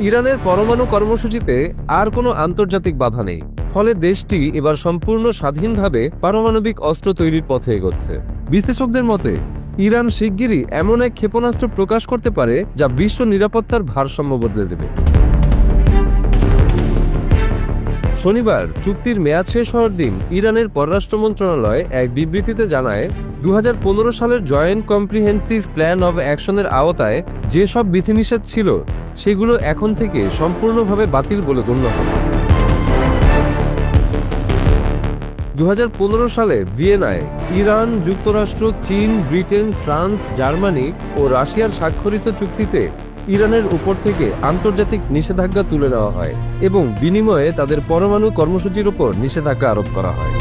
ইরানের পরমাণু কর্মসূচিতে আর কোনো আন্তর্জাতিক বাধা নেই, ফলে দেশটি এবার সম্পূর্ণ স্বাধীনভাবে পারমাণবিক অস্ত্র তৈরির পথে এগোচ্ছে। বিশ্লেষকদের মতে ইরান শিগগিরই এমন এক ক্ষেপণাস্ত্র প্রকাশ করতে পারে যা বিশ্ব নিরাপত্তার ভারসাম্য বদলে দেবে। শনিবার চুক্তির মেয়াদ শেষ হওয়ার দিন ইরানের পররাষ্ট্র মন্ত্রণালয় এক বিবৃতিতে জানায়, 2015 সালের জয়েন্ট কম্প্রিহেন্সিভ প্ল্যান অব অ্যাকশনের আওতায় যেসব বিধিনিষেধ ছিল সেগুলো এখন থেকে সম্পূর্ণভাবে বাতিল বলে গণ্য হবে। 2015 সালে ভিয়েনায় ইরান, যুক্তরাষ্ট্র, চীন, ব্রিটেন, ফ্রান্স, জার্মানি ও রাশিয়ার স্বাক্ষরিত চুক্তিতে ইরানের উপর থেকে আন্তর্জাতিক নিষেধাজ্ঞা তুলে নেওয়া হয় এবং বিনিময়ে তাদের পরমাণু কর্মসূচির উপর নিষেধাজ্ঞা আরোপ করা হয়।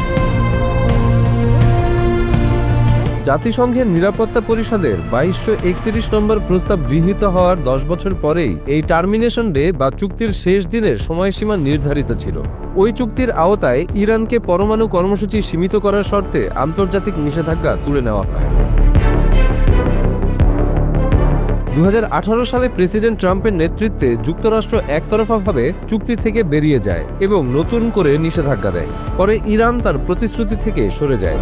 জাতিসংঘের নিরাপত্তা পরিষদের 2231 নম্বর প্রস্তাব গৃহীত হওয়ার 10 বছর পরেই এই টার্মিনেশন ডে বা চুক্তির শেষ দিনের সময়সীমা নির্ধারিত ছিল। ওই চুক্তির আওতায় ইরানকে পরমাণু কর্মসূচি সীমিত করার শর্তে আন্তর্জাতিক নিষেধাজ্ঞা তুলে নেওয়া হয়। 2018 সালে প্রেসিডেন্ট ট্রাম্পের নেতৃত্বে যুক্তরাষ্ট্র একতরফাভাবে চুক্তি থেকে বেরিয়ে যায় এবং নতুন করে নিষেধাজ্ঞা দেয়। পরে ইরান তার প্রতিশ্রুতি থেকে সরে যায়।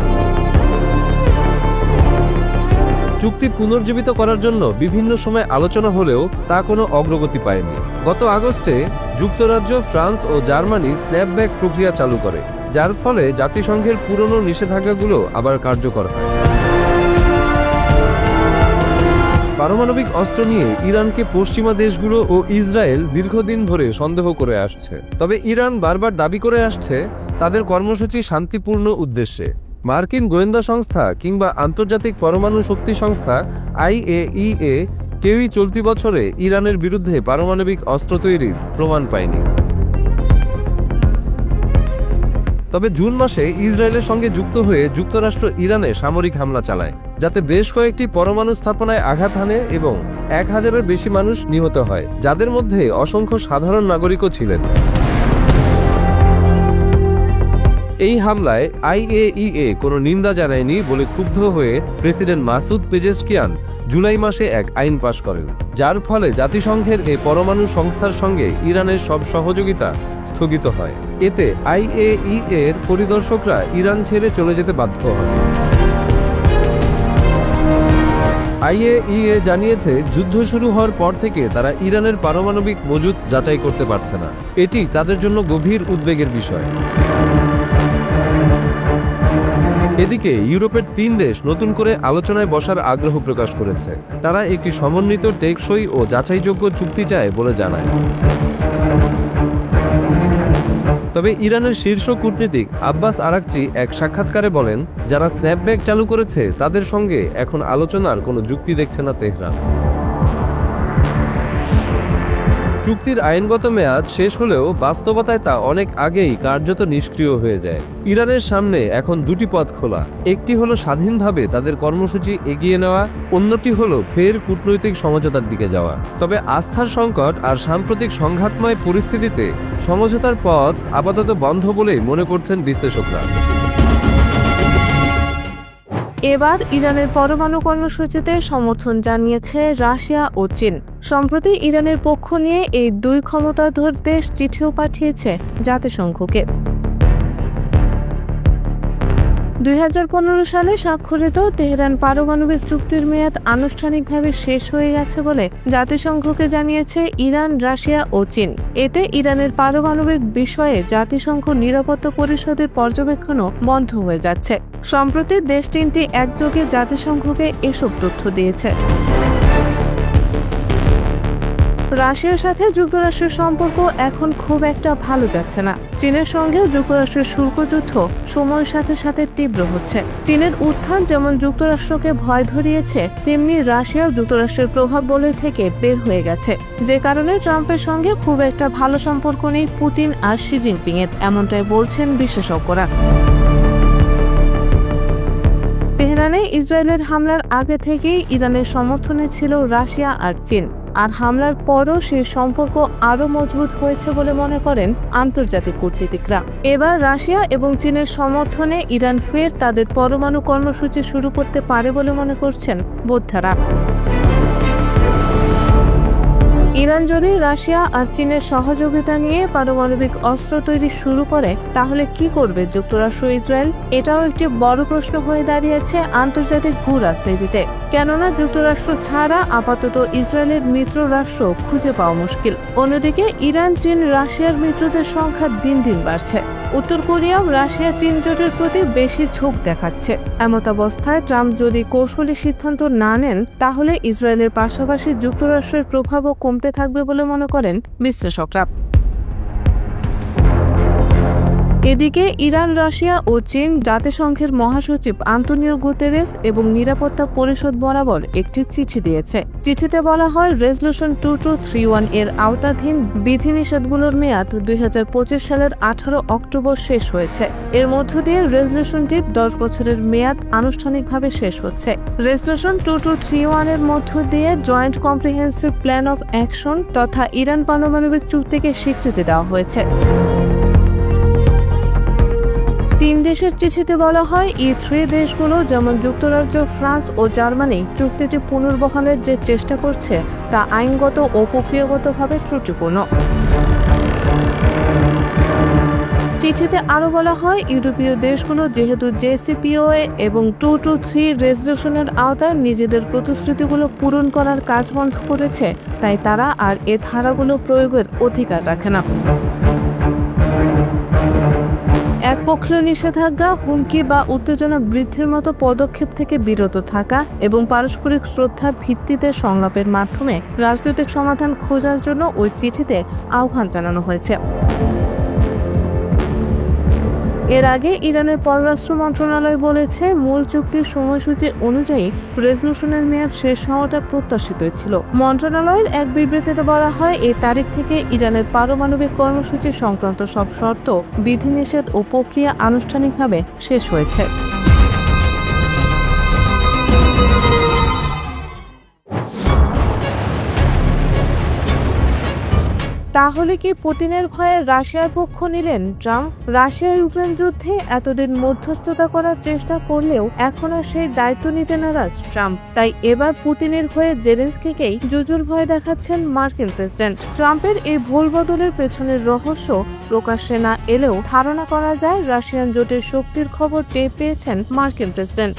চুক্তি পুনর্জীবিত করার জন্য বিভিন্ন সময় আলোচনা হলেও তা কোনো অগ্রগতি পায়নি। গত আগস্টে যুক্তরাজ্য, ফ্রান্স ও জার্মানি স্ন্যাপব্যাক প্রক্রিয়া চালু করে, যার ফলে জাতিসংঘের পুরনো নিষেধাজ্ঞাগুলো আবার কার্যকর হয়। পারমাণবিক অস্ত্র নিয়ে ইরানকে পশ্চিমা দেশগুলো ও ইসরায়েল দীর্ঘদিন ধরে সন্দেহ করে আসছে, তবে ইরান বারবার দাবি করে আসছে তাদের কর্মসূচি শান্তিপূর্ণ উদ্দেশ্যে। মার্কিন গোয়েন্দা সংস্থা কিংবা আন্তর্জাতিক পরমাণু শক্তি সংস্থা IAEA কেউই চলতি বছরে ইরানের বিরুদ্ধে পারমাণবিক অস্ত্র তৈরির প্রমাণ পায়নি। তবে জুন মাসে ইসরায়েলের সঙ্গে যুক্ত হয়ে যুক্তরাষ্ট্র ইরানে সামরিক হামলা চালায়, যাতে বেশ কয়েকটি পরমাণু স্থাপনায় আঘাত হানে এবং 1000-এর বেশি মানুষ নিহত হয়, যাদের মধ্যে অসংখ্য সাধারণ নাগরিকও ছিলেন। এই হামলায় IAEA কোনো নিন্দা জানায়নি বলে ক্ষুব্ধ হয়ে প্রেসিডেন্ট মাসুদ পেজেশকিয়ান জুলাই মাসে এক আইন পাশ করেন, যার ফলে জাতিসংঘের এই পরমাণু সংস্থার সঙ্গে ইরানের সব সহযোগিতা স্থগিত হয়। এতে IAEA-এর পরিদর্শকরা ইরান ছেড়ে চলে যেতে বাধ্য হন। IAEA জানিয়েছে, যুদ্ধ শুরু হওয়ার পর থেকে তারা ইরানের পারমাণবিক মজুদ যাচাই করতে পারছে না। এটি তাদের জন্য গভীর উদ্বেগের বিষয়। এদিকে ইউরোপের 3 দেশ নতুন করে আলোচনায় বসার আগ্রহ প্রকাশ করেছে। তারা একটি সমন্বিত, টেকসই ও যাচাইযোগ্য চুক্তি চায় বলে জানায়। তবে ইরানের শীর্ষ কূটনীতিক আব্বাস আরাকচি এক সাক্ষাৎকারে বলেন, যারা স্ন্যাপব্যাক চালু করেছে তাদের সঙ্গে এখন আলোচনার কোনো যুক্তি দেখছে না তেহরান। চুক্তির আইনগত মেয়াদ শেষ হলেও বাস্তবতায় তা অনেক আগেই কার্যত নিষ্ক্রিয় হয়ে যায়। ইরানের সামনে এখন 2টি পথ খোলা। একটি হলো স্বাধীনভাবে তাদের কর্মসূচি এগিয়ে নেওয়া, অন্যটি হলো ফের কূটনৈতিক সমঝোতার দিকে যাওয়া। তবে আস্থার সংকট আর সাম্প্রতিক সংঘাতময় পরিস্থিতিতে সমঝোতার পথ আপাতত বন্ধ বলেই মনে করছেন বিশ্লেষকরা। এবার ইরানের পরমাণু কর্মসূচিতে সমর্থন জানিয়েছে রাশিয়া ও চীন। সম্প্রতি ইরানের পক্ষ নিয়ে এই 2 ক্ষমতাধর দেশ চিঠিও পাঠিয়েছে জাতিসংঘকে। 2015 সালে স্বাক্ষরিত তেহরান পারমাণবিক চুক্তির মেয়াদ আনুষ্ঠানিকভাবে শেষ হয়ে গেছে বলে জাতিসংঘকে জানিয়েছে ইরান, রাশিয়া ও চীন। এতে ইরানের পারমাণবিক বিষয়ে জাতিসংঘ নিরাপত্তা পরিষদের পর্যবেক্ষণও বন্ধ হয়ে যাচ্ছে। সম্প্রতি দেশ 3টি একযোগে জাতিসংঘকে এসব তথ্য দিয়েছে। রাশিয়ার সাথে যুক্তরাষ্ট্রের সম্পর্ক এখন খুব একটা ভালো যাচ্ছে না। চীনের সঙ্গেও যুক্তরাষ্ট্রের শুল্ক যুদ্ধ সময়ের সাথে সাথে তীব্র হচ্ছে। চীনের উত্থান যেমন যুক্তরাষ্ট্রকে ভয় ধরিয়েছে, তেমনি রাশিয়াও যুক্তরাষ্ট্রের প্রভাব বলয় থেকে বের হয়ে গেছে, যে কারণে ট্রাম্পের সঙ্গে খুব একটা ভালো সম্পর্ক নেই পুতিন আর শি জিনপিং এর, এমনটাই বলছেন বিশেষজ্ঞরা। তেহরানে ইসরায়েলের হামলার আগে থেকেই ইরানের সমর্থনে ছিল রাশিয়া আর চীন, আর হামলার পরও সেই সম্পর্ক আরও মজবুত হয়েছে বলে মনে করেন আন্তর্জাতিক কূটনীতিকরা। এবার রাশিয়া এবং চীনের সমর্থনে ইরান ফের তাদের পরমাণু কর্মসূচি শুরু করতে পারে বলে মনে করছেন বোদ্ধারা। ইরান যদি রাশিয়া আর চীনের সহযোগিতা নিয়ে পারমাণবিক অস্ত্র তৈরি শুরু করে তাহলে কি করবে যুক্তরাষ্ট্র ইসরায়েল? এটাও একটি বড় প্রশ্ন হয়ে দাঁড়িয়েছে আন্তর্জাতিক ভূ রাজনীতিতে, কেননা যুক্তরাষ্ট্র ছাড়া আপাতত ইসরায়েলের মিত্র রাষ্ট্র খুঁজে পাওয়া মুশকিল। অন্যদিকে ইরান, চীন, রাশিয়ার মিত্রদের সংখ্যা দিন দিন বাড়ছে। উত্তর কোরিয়াও রাশিয়া চীন জোটের প্রতি বেশি ঝোঁক দেখাচ্ছে। এমতাবস্থায় ট্রাম্প যদি কৌশলী সিদ্ধান্ত না নেন তাহলে ইসরায়েলের পাশাপাশি যুক্তরাষ্ট্রের প্রভাবও কমতে থাকবে বলে মনে করেন বিশ্লেষকরা। এদিকে ইরান, রাশিয়া ও চীন জাতিসংঘের মহাসচিব আন্তোনিও গুতেরেস এবং নিরাপত্তা পরিষদ বরাবর একটি চিঠি দিয়েছে। চিঠিতে বলা হয়, রেজলিউশন 2231 এর আওতাধীন বিধিনিষেধগুলোর মেয়াদ 2025 সালের 18 অক্টোবর শেষ হয়েছে। এর মধ্য দিয়ে রেজলিউশনটির 10 বছরের মেয়াদ আনুষ্ঠানিকভাবে শেষ হচ্ছে। রেজলিউশন 2231 এর মধ্য দিয়ে joint comprehensive plan of action তথা ইরান পারমাণবিক চুক্তিকে স্বীকৃতি দেওয়া হয়েছে। 3 দেশের চিঠিতে বলা হয়, E3 দেশগুলো যেমন যুক্তরাজ্য, ফ্রান্স ও জার্মানি চুক্তিটি পুনর্বহালের যে চেষ্টা করছে তা আইনগত ও প্রক্রিয়াগতভাবে ত্রুটিপূর্ণ। চিঠিতে আরও বলা হয়, ইউরোপীয় দেশগুলো যেহেতু JCPOA এবং 223 রেজলিউশনের আওতায় নিজেদের প্রতিশ্রুতিগুলো পূরণ করার কাজ বন্ধ করেছে, তাই তারা আর এ ধারাগুলো প্রয়োগের অধিকার রাখে না। একপক্ষীয় নিষেধাজ্ঞা, হুমকি বা উত্তেজনা বৃদ্ধির মতো পদক্ষেপ থেকে বিরত থাকা এবং পারস্পরিক শ্রদ্ধার ভিত্তিতে সংলাপের মাধ্যমে রাজনৈতিক সমাধান খোঁজার জন্য ওই চিঠিতে আহ্বান জানানো হয়েছে। এর আগে ইরানের পররাষ্ট্র মন্ত্রণালয় বলেছে, মূল চুক্তির সময়সূচি অনুযায়ী রেজলিউশনের মেয়াদ শেষ হওয়াটা প্রত্যাশিত ছিল। মন্ত্রণালয়ের এক বিবৃতিতে বলা হয়, এই তারিখ থেকে ইরানের পারমাণবিক কর্মসূচি সংক্রান্ত সব শর্ত, বিধিনিষেধ ও প্রক্রিয়া আনুষ্ঠানিকভাবে শেষ হয়েছে। তাহলে কি পুতিনের ভয়ে রাশিয়ার পক্ষ নিলেন ট্রাম্প? রাশিয়া ইউক্রেন যুদ্ধে এতদিন মধ্যস্থতা করার চেষ্টা করলেও এখন আর সেই দায়িত্ব নিতে নারাজ ট্রাম্প। তাই এবার পুতিনের হয়ে জেলেনস্কিকেই জুজুর ভয় দেখাচ্ছেন মার্কিন প্রেসিডেন্ট। ট্রাম্পের এই ভুল বদলের পেছনের রহস্য প্রকাশ্যে না এলেও ধারণা করা যায় রাশিয়ান জোটের শক্তির খবর টের পেয়েছেন মার্কিন প্রেসিডেন্ট।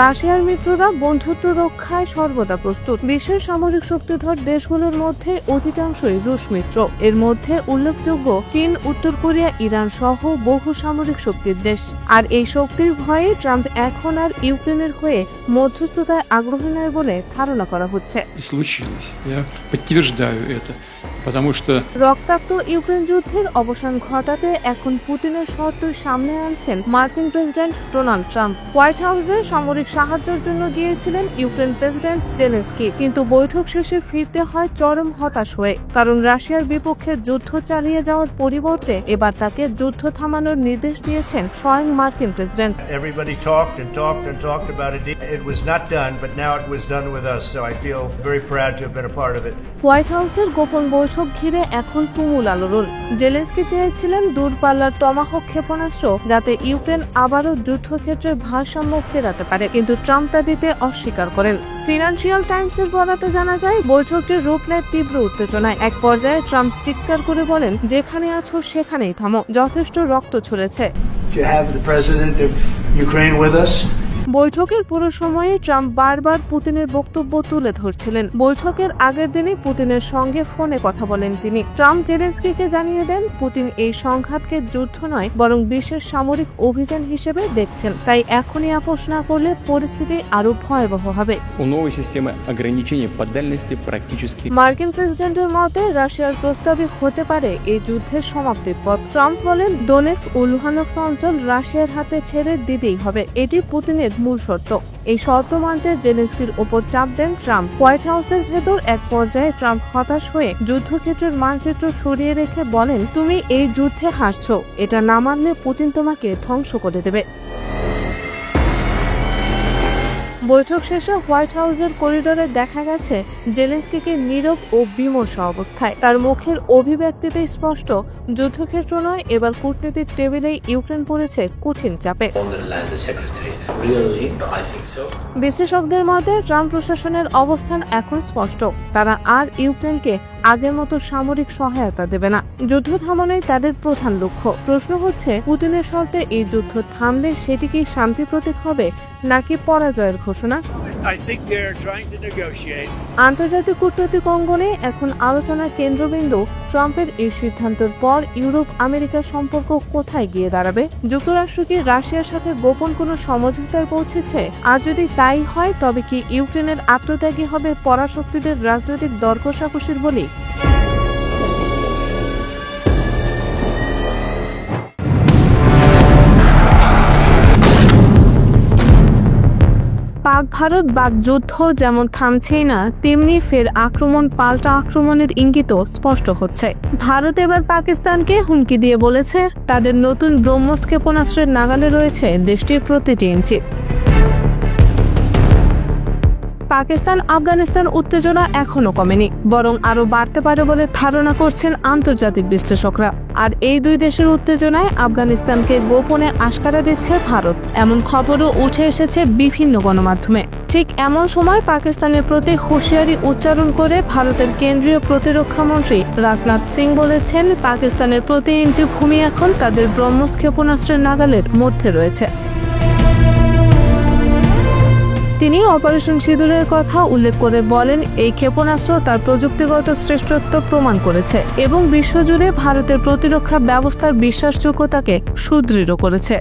রাশিয়ার মিত্ররা বন্ধুত্ব রক্ষায় সর্বদা প্রস্তুত। বিশ্বের সামরিক শক্তিধর দেশগুলোর মধ্যে অধিকাংশই রুশ মিত্র। এর মধ্যে উল্লেখযোগ্য চীন, উত্তর কোরিয়া, ইরান সহ বহু সামরিক শক্তির দেশ। আর এই শক্তির ভয়ে ট্রাম্প এখন আর ইউক্রেনের হয়ে মধ্যস্থতায় আগ্রহী নয় বলে ধারণা করা হচ্ছে। রক্তাক্ত ইউক্রেন যুদ্ধের অবসান ঘটাতে এখন পুতিনের শর্তই সামনে আনছেন মার্কিন প্রেসিডেন্ট ডোনাল্ড ট্রাম্প। হোয়াইট হাউসে সামরিক সাহায্যের জন্য গিয়েছিলেন ইউক্রেন প্রেসিডেন্ট জেলেনস্কি, কিন্তু বৈঠক শেষে ফিরতে হয় চরম হতাশ হয়ে, কারণ রাশিয়ার বিপক্ষে যুদ্ধ চালিয়ে যাওয়ার পরিবর্তে এবার তাকে যুদ্ধ থামানোর নির্দেশ দিয়েছেন স্বয়ং মার্কিন প্রেসিডেন্ট। হোয়াইট হাউসের গোপন বৈঠক ঘিরে এখন তুমুল আলোড়ন। জেলেনস্কি চেয়েছিলেন দূরপাল্লার টমাহক ক্ষেপণাস্ত্র যাতে ইউক্রেন আবারও যুদ্ধক্ষেত্রের ভারসাম্য ফেরাতে পারে, কিন্তু ট্রাম্প তা দিতে অস্বীকার করেন। ফিনান্সিয়াল টাইমসের বরাতে জানা যায়, বৈঠকটির রূপ নেয় তীব্র উত্তেজনায়। এক পর্যায়ে ট্রাম্প চিৎকার করে বলেন, যেখানে আছো সেখানেই থামো, যথেষ্ট রক্ত ছুড়েছে। বৈঠকের পুরো সময়ে ট্রাম্প বারবার পুতিনের বক্তব্য তুলে ধরছিলেন। বৈঠকের আগের দিনই পুতিনের সঙ্গে ফোনে কথা বলেন তিনি। ট্রাম্প জেলেনস্কিকে জানিয়ে দেন, পুতিন এই সংঘাতকে যুদ্ধ নয় বরং বিশেষ সামরিক অভিযান হিসেবে দেখছেন, তাই এখনই আপোষ না করলে পরিস্থিতি আরো ভয়াবহ হবে। মার্কিন প্রেসিডেন্টের মতে রাশিয়ার প্রস্তাবে হতে পারে এই যুদ্ধের সমাপ্তির পথ। ট্রাম্প বলেন, দোনেৎস্ক ও লুহানস্ক অঞ্চল রাশিয়ার হাতে ছেড়ে দিতেই হবে, এটি পুতিনের মূল শর্ত। এই শর্ত মানতে জেলেনস্কির ওপর চাপ দেন ট্রাম্প। হোয়াইট হাউসের ভেতর এক পর্যায়ে ট্রাম্প হতাশ হয়ে যুদ্ধক্ষেত্রের মানচিত্র সরিয়ে রেখে বলেন, তুমি এই যুদ্ধে হারছো, এটা না মানলে পুতিন তোমাকে ধ্বংস করে দেবে। বৈঠক শেষে হোয়াইট হাউসের করিডোরে দেখা গেছে জেলেনস্কিকে নীরব ও বিমর্ষ অবস্থায়। তার মুখের অভিব্যক্তিতে স্পষ্ট, যুদ্ধক্ষেত্র নয়, এবার কূটনীতির টেবিলেই ইউক্রেন পড়েছে কঠিন চাপে। বিশ্লেষকদের মতে ট্রাম্প প্রশাসনের অবস্থান এখন স্পষ্ট। তারা আর ইউক্রেনকে আগের মতো সামরিক সহায়তা দেবে না। যুদ্ধ থামানোই তাদের প্রধান লক্ষ্য। প্রশ্ন হচ্ছে, পুতিনের শর্তে এই যুদ্ধ থামলে সেটি কি শান্তি প্রতীক হবে নাকি পরাজয়ের ঘোষণা? আন্তর্জাতিক কূটনৈতিক অঙ্গনে এখন আলোচনার কেন্দ্রবিন্দু ট্রাম্পের এই সিদ্ধান্তের পর ইউরোপ আমেরিকার সম্পর্ক কোথায় গিয়ে দাঁড়াবে। যুক্তরাষ্ট্র কি রাশিয়ার সাথে গোপন কোনো সমঝোতায় পৌঁছেছে? আর যদি তাই হয়, তবে কি ইউক্রেনের আত্মত্যাগী হবে পরাশক্তিদের রাজনৈতিক দর কষাকষির বলি? পাক ভারত বাগযুদ্ধ যেমন থামছেই না, তেমনি ফের আক্রমণ পাল্টা আক্রমণের ইঙ্গিতও স্পষ্ট হচ্ছে। ভারত এবার পাকিস্তানকে হুমকি দিয়ে বলেছে, তাদের নতুন ব্রহ্মস ক্ষেপণাস্ত্রের নাগালে রয়েছে দেশটির প্রতিটি ইঞ্চি। পাকিস্তান আফগানিস্তান উত্তেজনা এখনো কমেনি, বরং আরো বাড়তে পারে বলে ধারণা করছেন আন্তর্জাতিক বিশ্লেষকরা। আর এই দুই দেশের উত্তেজনায় আফগানিস্তানকে গোপনে আশকারা দিচ্ছে ভারত, এমন খবরও উঠে এসেছে বিভিন্ন গণমাধ্যমে। ঠিক এমন সময় পাকিস্তানের প্রতি হুঁশিয়ারি উচ্চারণ করে ভারতের কেন্দ্রীয় প্রতিরক্ষা মন্ত্রী রাজনাথ সিং বলেছেন, পাকিস্তানের প্রতি ইঞ্চি ভূমি এখন তাদের ব্রহ্মস ক্ষেপণাস্ত্রের নাগালের মধ্যে রয়েছে। তিনি অপারেশন সিঁদুরের কথা উল্লেখ করে বলেন, এই ক্ষেপণাস্ত্র তার প্রযুক্তিগত শ্রেষ্ঠত্ব প্রমাণ করেছে এবং বিশ্বজুড়ে ভারতের প্রতিরক্ষা ব্যবস্থার বিশ্বাসযোগ্যতাকে সুদৃঢ় করেছে।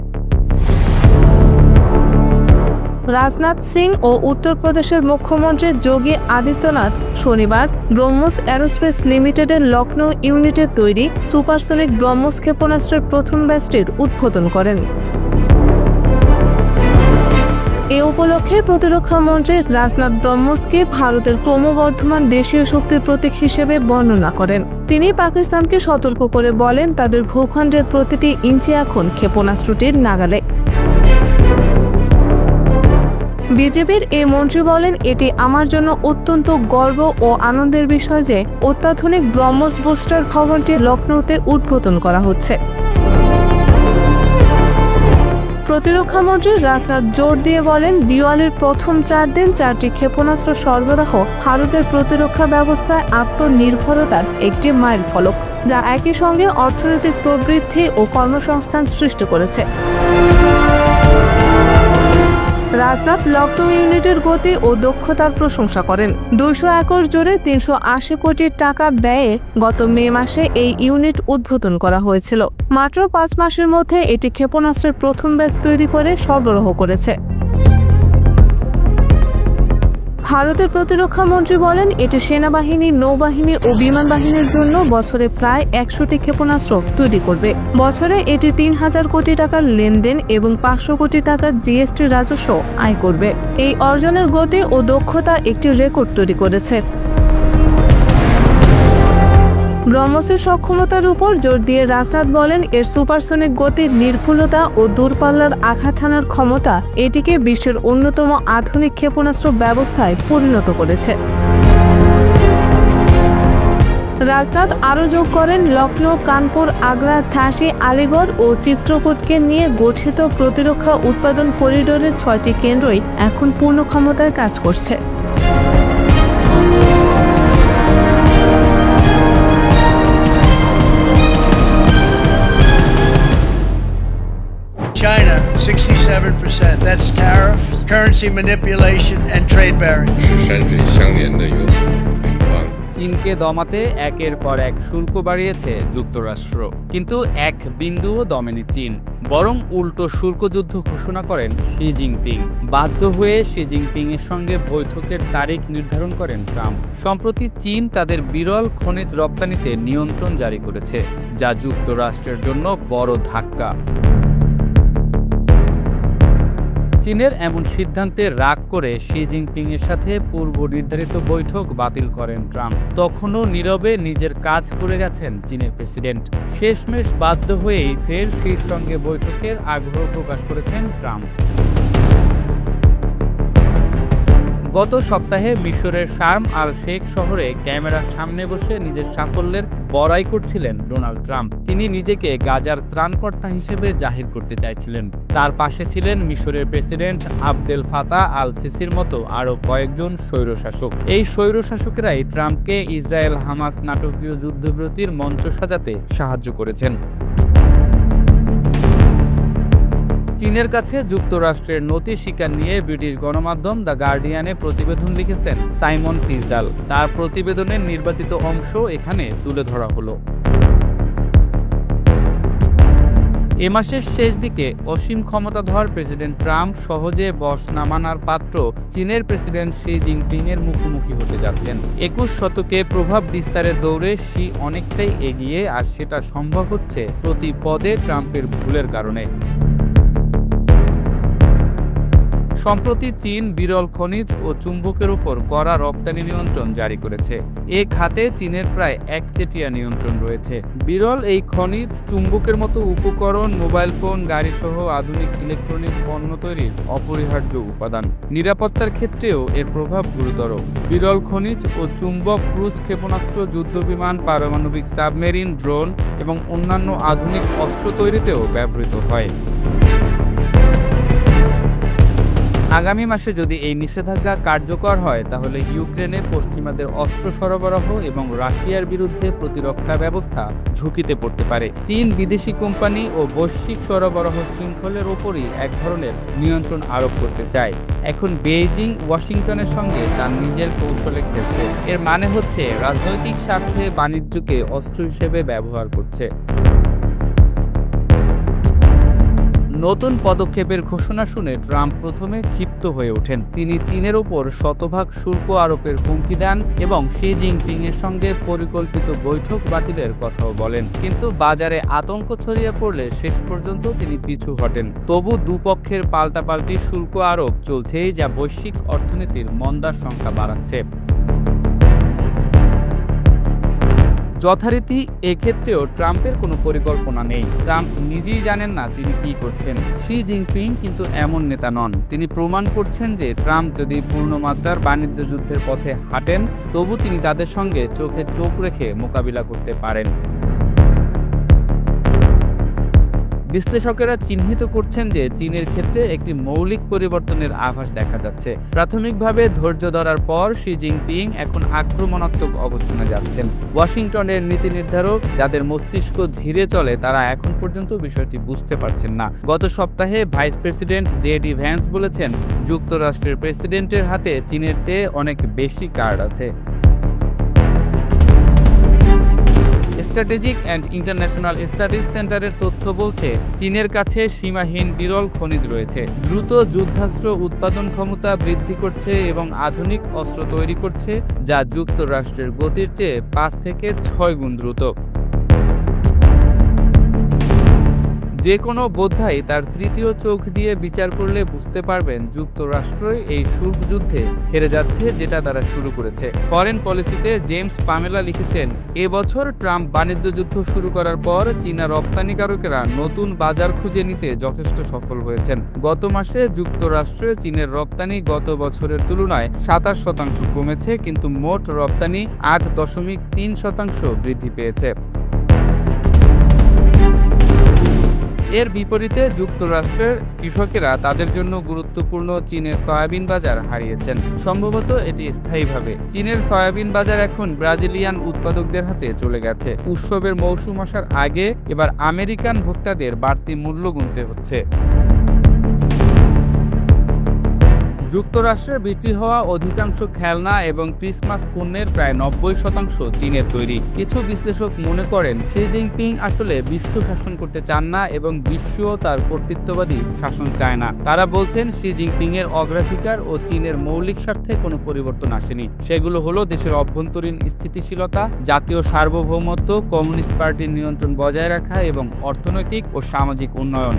রাজনাথ সিং ও উত্তরপ্রদেশের মুখ্যমন্ত্রী যোগী আদিত্যনাথ শনিবার ব্রহ্মস এরোস্পেস লিমিটেডের লখনৌ ইউনিটে তৈরি সুপারসনিক ব্রহ্মস ক্ষেপণাস্ত্রের প্রথম ব্যাচটির উদ্বোধন করেন। এ উপলক্ষে প্রতিরক্ষা মন্ত্রী রাজনাথ ব্রহ্মসকে ভারতের ক্রমবর্ধমান দেশীয় শক্তির প্রতীক হিসেবে বর্ণনা করেন। তিনি পাকিস্তানকে সতর্ক করে বলেন, তাদের ভূখণ্ডের প্রতিটি ইঞ্চি এখন ক্ষেপণাস্ত্রটির নাগালে। বিজেপির এই মন্ত্রী বলেন, এটি আমার জন্য অত্যন্ত গর্ব ও আনন্দের বিষয় যে অত্যাধুনিক ব্রহ্মস বুস্টার ভবনটি লখনৌতে উদ্বোধন করা হচ্ছে। প্রতিরক্ষা মন্ত্রী রাজনাথ জোর দিয়ে বলেন, দিওয়ালির প্রথম 4 দিন 4টি ক্ষেপণাস্ত্র সরবরাহ ভারতের প্রতিরক্ষা ব্যবস্থায় আত্মনির্ভরতার একটি মাইল ফলক, যা একই সঙ্গে অর্থনৈতিক প্রবৃদ্ধি ও কর্মসংস্থান সৃষ্টি করেছে। রাজনাথ লখনৌ ইউনিটের গতি ও দক্ষতার প্রশংসা করেন। 200 একর জুড়ে 380 কোটি টাকা ব্যয়ে গত মে মাসে এই ইউনিট উদ্বোধন করা হয়েছিল। মাত্র 5 মাসের মধ্যে এটি ক্ষেপণাস্ত্রের প্রথম ব্যাচ তৈরি করে সরবরাহ করেছে। ভারতের প্রতিরক্ষা মন্ত্রী বলেন, এটি সেনাবাহিনী, নৌবাহিনী ও বিমান বাহিনীর জন্য বছরে প্রায় 100টি ক্ষেপণাস্ত্র তৈরি করবে। বছরে এটি 3000 কোটি টাকার লেনদেন এবং 500 কোটি টাকার জিএসটি রাজস্ব আয় করবে। এই অর্জনের গতি ও দক্ষতা একটি রেকর্ড তৈরি করেছে। ব্রহ্মসের সক্ষমতার উপর জোর দিয়ে রাজনাথ বলেন, এর সুপারসনিক গতির নির্ভুলতা ও দূরপাল্লার আঘাত হানার ক্ষমতা এটিকে বিশ্বের অন্যতম আধুনিক ক্ষেপণাস্ত্র ব্যবস্থায় পরিণত করেছে। রাজনাথ আরও যোগ করেন, লখনৌ, কানপুর, আগ্রা, ঝাঁসি, আলিগড় ও চিত্রকূটকে নিয়ে গঠিত প্রতিরক্ষা উৎপাদন করিডোরের 6টি কেন্দ্রই এখন পূর্ণ ক্ষমতায় কাজ করছে। China, 67%. That's tariff, currency manipulation, and trade barriers. 是山水相连的友好邻邦。 চীনকে দমাতে একের পর এক শুল্ক বাড়িয়েছে যুক্তরাষ্ট্র, কিন্তু এক বিন্দুও দমেনি চীন, বরং উল্টো শুল্কযুদ্ধ ঘোষণা করেন শি জিনপিং। বাধ্য হয়ে শি জিনপিং এর সঙ্গে বৈঠকের তারিখ নির্ধারণ করেন ট্রাম্প। সম্প্রতি চীন তাদের বিরল খনিজ রপ্তানিতে নিয়ন্ত্রণ জারি করেছে, যা যুক্তরাষ্ট্রের জন্য বড় ধাক্কা। চীনের এমন সিদ্ধান্তে রাগ করে শি জিনপিং এর সাথে পূর্ব নির্ধারিত বৈঠক বাতিল করেন ট্রাম্প। তখনও নীরবে নিজের কাজ করে গেছেন চীনের প্রেসিডেন্ট। শেষমেশ বাধ্য হয়েই ফের শির সঙ্গে বৈঠকের আগ্রহ প্রকাশ করেছেন ট্রাম্প। গত সপ্তাহে মিশরের শার্ম আল শেখ শহরে ক্যামেরার সামনে বসে নিজের সাফল্যের বড়াই করছিলেন ডোনাল্ড ট্রাম্প। তিনি নিজেকে গাজার ত্রাণকর্তা হিসেবে জাহির করতে চাইছিলেন। তার পাশে ছিলেন মিশরের প্রেসিডেন্ট আবদেল ফাতাহ আল সিসির মতো আরও কয়েকজন স্বৈরশাসক। এই স্বৈরশাসকেরাই ট্রাম্পকে ইসরায়েল হামাস নাটকীয় যুদ্ধবিরতির মঞ্চ সাজাতে সাহায্য করেছেন। চীনের কাছে যুক্তরাষ্ট্রের নতি স্বীকার নিয়ে ব্রিটিশ গণমাধ্যম দ্য গার্ডিয়ানে প্রতিবেদন লিখেছেন সাইমন টিসডাল। তার প্রতিবেদনের নির্বাচিত অংশ এখানে তুলে ধরা হলো। এ মাসের শেষ দিকে অসীম ক্ষমতাধর প্রেসিডেন্ট ট্রাম্প সহজে বশ না মানার পাত্র চীনের প্রেসিডেন্ট শি জিনপিং এর মুখোমুখি হতে যাচ্ছেন। 21 শতকে প্রভাব বিস্তারের দৌড়ে শি অনেকটাই এগিয়ে, আর সেটা সম্ভব হচ্ছে প্রতি পদে ট্রাম্পের ভুলের কারণে। সম্প্রতি চীন বিরল খনিজ ও চুম্বকের উপর কড়া রপ্তানি নিয়ন্ত্রণ জারি করেছে। এ খাতে চীনের প্রায় একচেটিয়া নিয়ন্ত্রণ রয়েছে। বিরল এই খনিজ চুম্বকের মতো উপকরণ মোবাইল ফোন, গাড়িসহ আধুনিক ইলেকট্রনিক পণ্য তৈরির অপরিহার্য উপাদান। নিরাপত্তার ক্ষেত্রেও এর প্রভাব গুরুতর। বিরল খনিজ ও চুম্বক ক্রুজ ক্ষেপণাস্ত্র, যুদ্ধবিমান, পারমাণবিক সাবমেরিন, ড্রোন এবং অন্যান্য আধুনিক অস্ত্র তৈরিতেও ব্যবহৃত হয়। আগামী মাসে যদি এই নিষেধাজ্ঞা কার্যকর হয়, তাহলে ইউক্রেনে পশ্চিমাদের অস্ত্র সরবরাহ এবং রাশিয়ার বিরুদ্ধে প্রতিরক্ষা ব্যবস্থা ঝুঁকিতে পড়তে পারে। চীন বিদেশি কোম্পানি ও বৈশ্বিক সরবরাহ শৃঙ্খলের ওপরই এক ধরনের নিয়ন্ত্রণ আরোপ করতে চায়। এখন বেইজিং ওয়াশিংটনের সঙ্গে তার নিজের কৌশলে খেলছে। এর মানে হচ্ছে রাজনৈতিক স্বার্থে বাণিজ্যকে অস্ত্র হিসেবে ব্যবহার করছে। নতুন পদক্ষেপের ঘোষণা শুনে ট্রাম্প প্রথমে ক্ষিপ্ত হয়ে ওঠেন। তিনি চীনের ওপর শতভাগ শুল্ক আরোপের হুমকি দেন এবং শি জিনপিং এর সঙ্গে পরিকল্পিত বৈঠক বাতিলের কথাও বলেন। কিন্তু বাজারে আতঙ্ক ছড়িয়ে পড়লে শেষ পর্যন্ত তিনি পিছু হটেন। তবু দুপক্ষের পাল্টাপাল্টি শুল্ক আরোপ চলছেই, যা বৈশ্বিক অর্থনীতির মন্দার সংখ্যা বাড়াচ্ছে। যথারীতি এক্ষেত্রেও ট্রাম্পের কোনো পরিকল্পনা নেই। ট্রাম্প নিজেই জানেন না তিনি কি করছেন। শি জিনপিং কিন্তু এমন নেতা নন। তিনি প্রমাণ করছেন যে ট্রাম্প যদি পূর্ণমাত্রার বাণিজ্য যুদ্ধের পথে হাঁটেন, তবু তিনি তাদের সঙ্গে চোখে চোখ রেখে মোকাবিলা করতে পারেন। বিশ্লেষকেরা চিহ্নিত করছেন যে চীনের ক্ষেত্রে একটি মৌলিক পরিবর্তনের আভাস দেখা যাচ্ছে। প্রাথমিকভাবে ধৈর্য ধরার পর শি জিনপিং এখন আক্রমণাত্মক অবস্থানে যাচ্ছেন। ওয়াশিংটনের নীতি নির্ধারক, যাদের মস্তিষ্ক ধীরে চলে, তারা এখন পর্যন্ত বিষয়টি বুঝতে পারছেন না। গত সপ্তাহে ভাইস প্রেসিডেন্ট জে.ডি. ভ্যান্স বলেছেন, যুক্তরাষ্ট্রের প্রেসিডেন্টের হাতে চীনের চেয়ে অনেক বেশি কার্ড আছে। স্ট্র্যাটেজিক অ্যান্ড ইন্টারন্যাশনাল স্টাডিজ সেন্টারের তথ্য বলছে, চীনের কাছে সীমাহীন বিরল খনিজ রয়েছে, দ্রুত যুদ্ধাস্ত্র উৎপাদন ক্ষমতা বৃদ্ধি করছে এবং আধুনিক অস্ত্র তৈরি করছে, যা যুক্তরাষ্ট্রের গতির চেয়ে 5 থেকে 6 গুণ দ্রুত। যে কোনো বোদ্ধাই তার তৃতীয় চোখ দিয়ে বিচার করলে বুঝতে পারবেন যুক্তরাষ্ট্রই এই শুল্ক যুদ্ধে হেরে যাচ্ছে, যেটা তারা শুরু করেছে। ফরেন পলিসিতে জেমস পামেলা লিখেছেন, এবছর ট্রাম্প বাণিজ্য যুদ্ধ শুরু করার পর চীনা রপ্তানিকারকেরা নতুন বাজার খুঁজে নিতে যথেষ্ট সফল হয়েছেন। গত মাসে যুক্তরাষ্ট্রে চীনের রপ্তানি গত বছরের তুলনায় 27% কমেছে, কিন্তু মোট রপ্তানি 8.3% বৃদ্ধি পেয়েছে। এর বিপরীতে যুক্তরাষ্ট্রের কৃষকেরা তাদের জন্য গুরুত্বপূর্ণ চীনের সয়াবিন বাজার হারিয়েছেন। সম্ভবত এটি স্থায়ীভাবে। চীনের সয়াবিন বাজার এখন ব্রাজিলিয়ান উৎপাদকদের হাতে চলে গেছে। উৎসবের মৌসুম আসার আগে এবার আমেরিকান ভোক্তাদের বাড়তি মূল্য গুনতে হচ্ছে। যুক্তরাষ্ট্রে বিক্রি হওয়া অধিকাংশ খেলনা এবং ক্রিসমাস পণ্যের প্রায় 90% চীনের তৈরি। কিছু বিশ্লেষক মনে করেন, শি জিনপিং আসলে বিশ্ব শাসন করতে চান না এবং বিশ্বও তার কর্তৃত্ববাদী শাসন চায় না। তারা বলছেন, শি জিনপিং এর অগ্রাধিকার ও চীনের মৌলিক স্বার্থে কোনো পরিবর্তন আসেনি। সেগুলো হলো দেশের অভ্যন্তরীণ স্থিতিশীলতা, জাতীয় সার্বভৌমত্ব, কমিউনিস্ট পার্টির নিয়ন্ত্রণ বজায় রাখা এবং অর্থনৈতিক ও সামাজিক উন্নয়ন।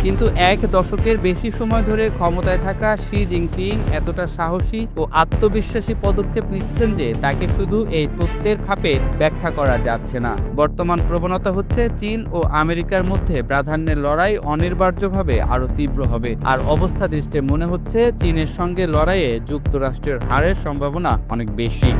কিন্তু এক দশকের বেশি সময় ধরে ক্ষমতায় থাকা শি জিনপিং এতটা সাহসী ও আত্মবিশ্বাসী পদক্ষেপ নিচ্ছেন যে তাকে শুধু এই তত্ত্বের খাপে ব্যাখ্যা করা যাচ্ছে না। বর্তমান প্রবণতা হচ্ছে চীন ও আমেরিকার মধ্যে প্রাধান্যের লড়াই অনিবার্যভাবে আরো তীব্র হবে, আর অবস্থা দৃষ্টে মনে হচ্ছে চীনের সঙ্গে লড়াইয়ে যুক্তরাষ্ট্রের হারের সম্ভাবনা অনেক বেশি।